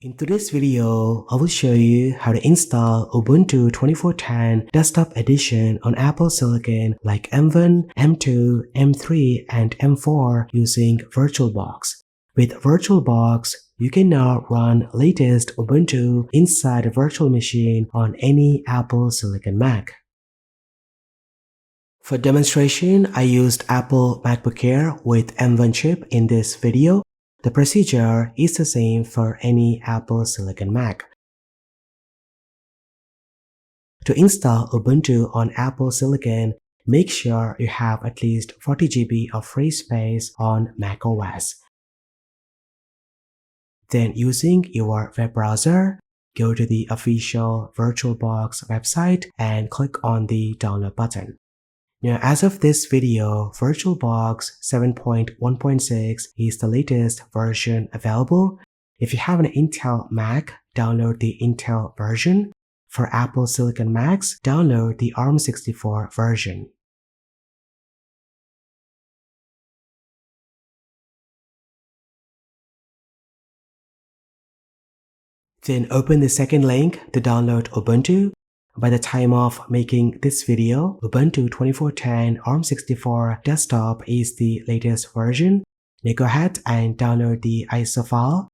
In today's video, I will show you how to install Ubuntu 24.10 Desktop Edition on Apple Silicon like M1, M2, M3, and M4 using VirtualBox. With VirtualBox, you can now run latest Ubuntu inside a virtual machine on any Apple Silicon Mac. For demonstration, I used Apple MacBook Air with M1 chip in this video. The procedure is the same for any Apple Silicon Mac. To install Ubuntu on Apple Silicon, make sure you have at least 40 GB of free space on macOS. Then using your web browser, go to the official VirtualBox website and click on the download button. Now, as of this video, VirtualBox 7.1.6 is the latest version available. If you have an Intel Mac, download the Intel version. For Apple Silicon Macs, download the ARM64 version. Then open the second link to download Ubuntu. By the time of making this video, Ubuntu 24.10 ARM64 desktop is the latest version. Now go ahead and download the ISO file.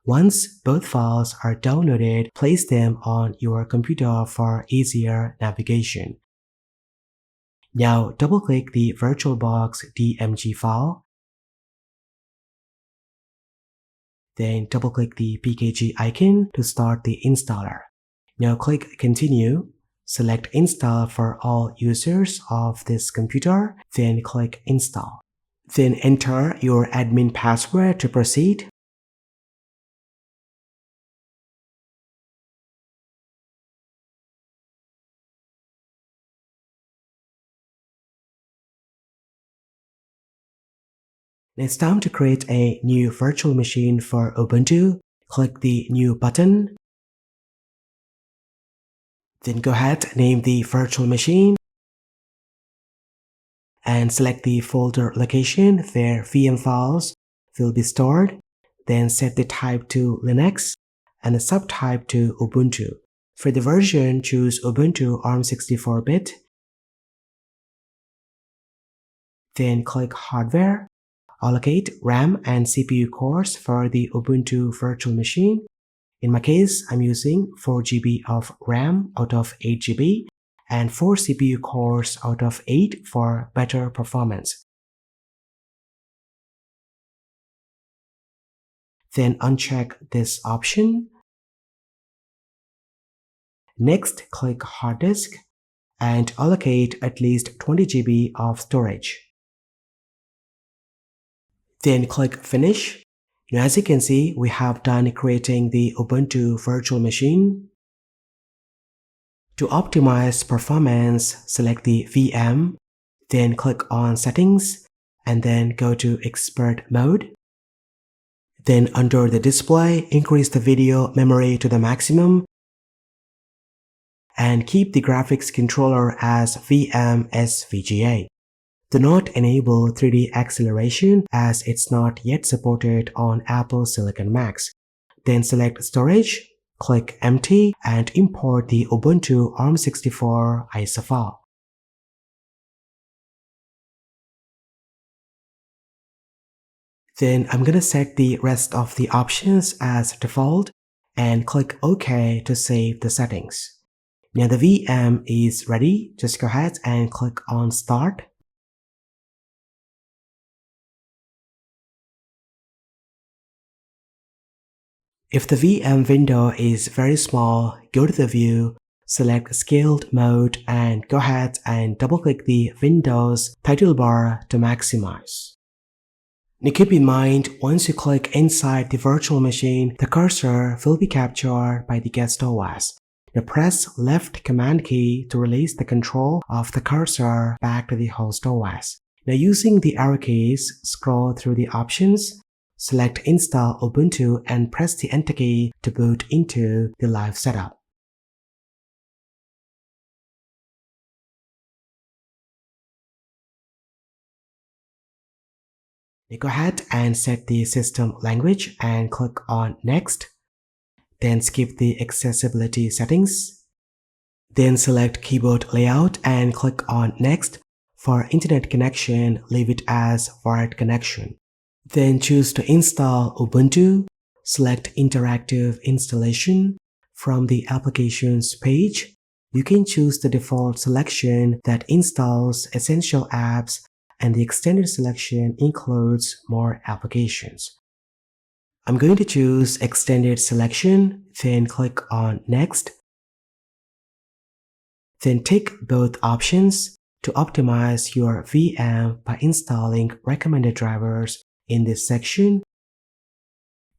Once both files are downloaded, place them on your computer for easier navigation. Now double-click the VirtualBox DMG file. Then double-click the PKG icon to start the installer. Now click Continue. Select Install for all users of this computer. Then click Install. Then enter your admin password to proceed. It's time to create a new virtual machine for Ubuntu. Click the New button. Then go ahead, name the virtual machine and select the folder location where VM files will be stored. Then set the type to Linux and the subtype to Ubuntu. For the version, choose Ubuntu ARM64-bit. Then click Hardware. Allocate RAM and CPU cores for the Ubuntu virtual machine. In my case, I'm using 4 GB of RAM out of 8 GB and 4 CPU cores out of 8 for better performance. Then uncheck this option. Next, click Hard Disk and allocate at least 20 GB of storage. Then click Finish. Now, as you can see, we have done creating the Ubuntu virtual machine. To optimize performance, select the VM, then click on Settings, and then go to Expert Mode. Then under the display, increase the video memory to the maximum, and keep the graphics controller as VM-SVGA. Do not enable 3D acceleration as it's not yet supported on Apple Silicon Macs. Then select Storage, click Empty, and import the Ubuntu ARM64 ISO file. Then I'm gonna set the rest of the options as default and click OK to save the settings. Now the VM is ready. Just go ahead and click on Start. If the VM window is very small, go to the View, select Scaled Mode, and go ahead and double-click the Windows title bar to maximize. Now keep in mind, once you click inside the virtual machine, the cursor will be captured by the guest OS. Now press left command key to release the control of the cursor back to the host OS. Now using the arrow keys, scroll through the options. Select Install Ubuntu and press the Enter key to boot into the live setup. Now go ahead and set the system language and click on Next. Then skip the accessibility settings. Then select keyboard layout and click on Next. For internet connection, leave it as wired connection. Then choose to install Ubuntu. Select Interactive Installation. From the Applications page, you can choose the default selection that installs essential apps, and the extended selection includes more applications. I'm going to choose Extended Selection, then click on Next. Then tick both options to optimize your VM by installing recommended drivers in this section.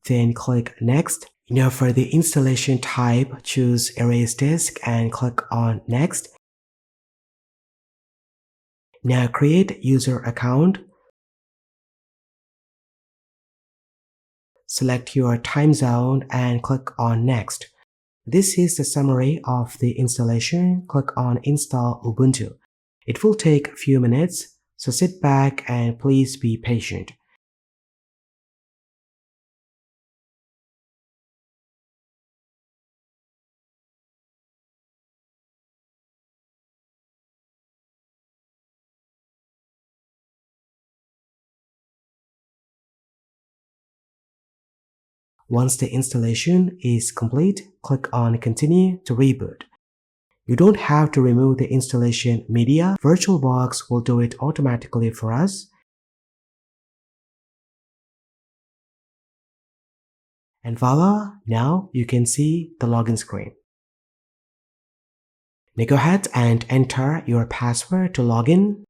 Then click Next. Now for the installation type, choose Erase Disk and click on Next. Now create user account. Select your time zone and click on Next. This is the summary of the installation. Click on Install Ubuntu. It will take a few minutes, so sit back and please be patient. Once the installation is complete, click on Continue to reboot. You don't have to remove the installation media. VirtualBox will do it automatically for us. And voila, now you can see the login screen. Now go ahead and enter your password to log in.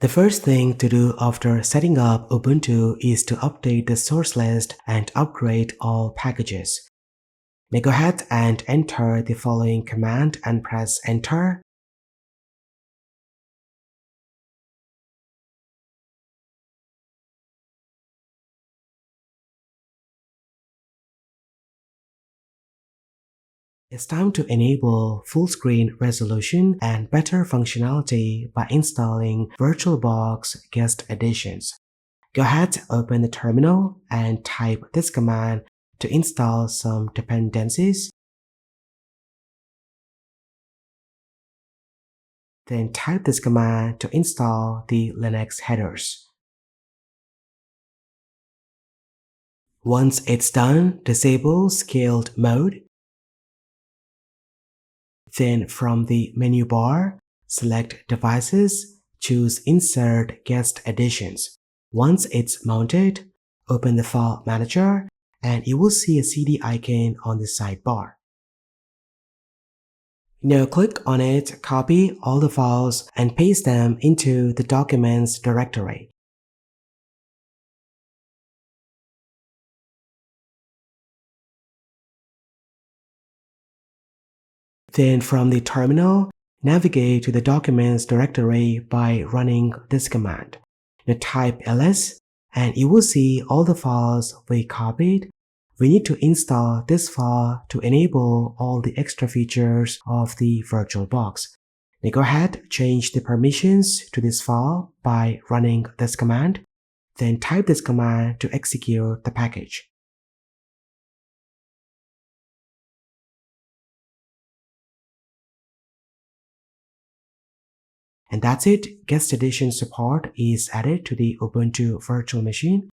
The first thing to do after setting up Ubuntu is to update the source list and upgrade all packages. Now go ahead and enter the following command and press enter. It's time to enable full screen resolution and better functionality by installing VirtualBox guest editions. Go ahead, open the terminal and type this command to install some dependencies. Then type this command to install the Linux headers. Once it's done, disable scaled mode. Then from the menu bar, select Devices, choose Insert Guest Editions. Once it's mounted, open the File Manager and you will see a CD icon on the sidebar. Now click on it, copy all the files and paste them into the Documents directory. Then from the terminal, navigate to the Documents directory by running this command. Now type ls and you will see all the files we copied. We need to install this file to enable all the extra features of the VirtualBox. Now go ahead, change the permissions to this file by running this command. Then type this command to execute the package. And that's it. Guest edition support is added to the Ubuntu virtual machine.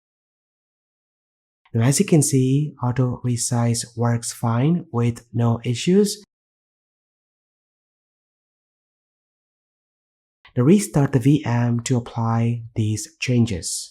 Now as you can see, auto resize works fine with no issues. Now restart the VM to apply these changes.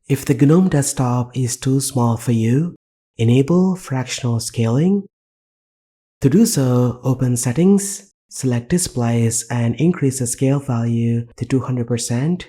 If the GNOME desktop is too small for you, enable fractional scaling. To do so, open Settings, select Displays and increase the scale value to 200%.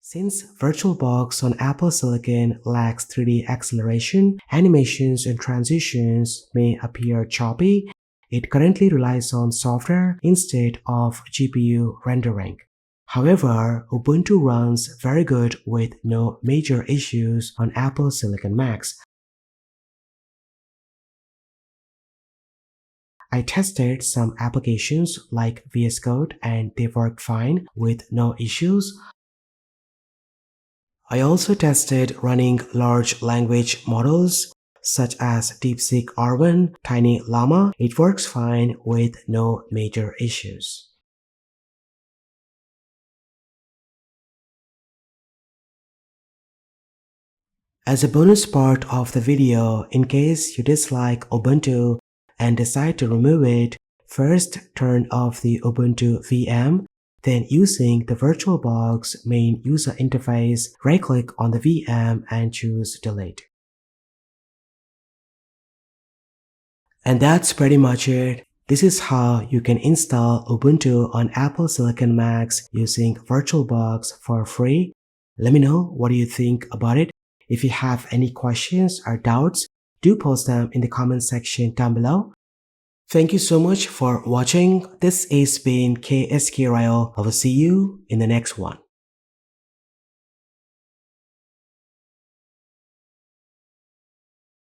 Since VirtualBox on Apple Silicon lacks 3D acceleration, animations and transitions may appear choppy. It currently relies on software instead of GPU rendering. However, Ubuntu runs very good with no major issues on Apple Silicon Macs. I tested some applications like VS Code and they worked fine with no issues. I also tested running large language models such as DeepSeek R1, Tiny Llama. It works fine with no major issues. As a bonus part of the video, in case you dislike Ubuntu and decide to remove it, first turn off the Ubuntu VM, then using the VirtualBox main user interface, right-click on the VM and choose Delete. And that's pretty much it. This is how you can install Ubuntu on Apple Silicon Macs using VirtualBox for free. Let me know what you think about it. If you have any questions or doubts, do post them in the comment section down below. Thank you so much for watching. This has been KSK Ryle. I will see you in the next one.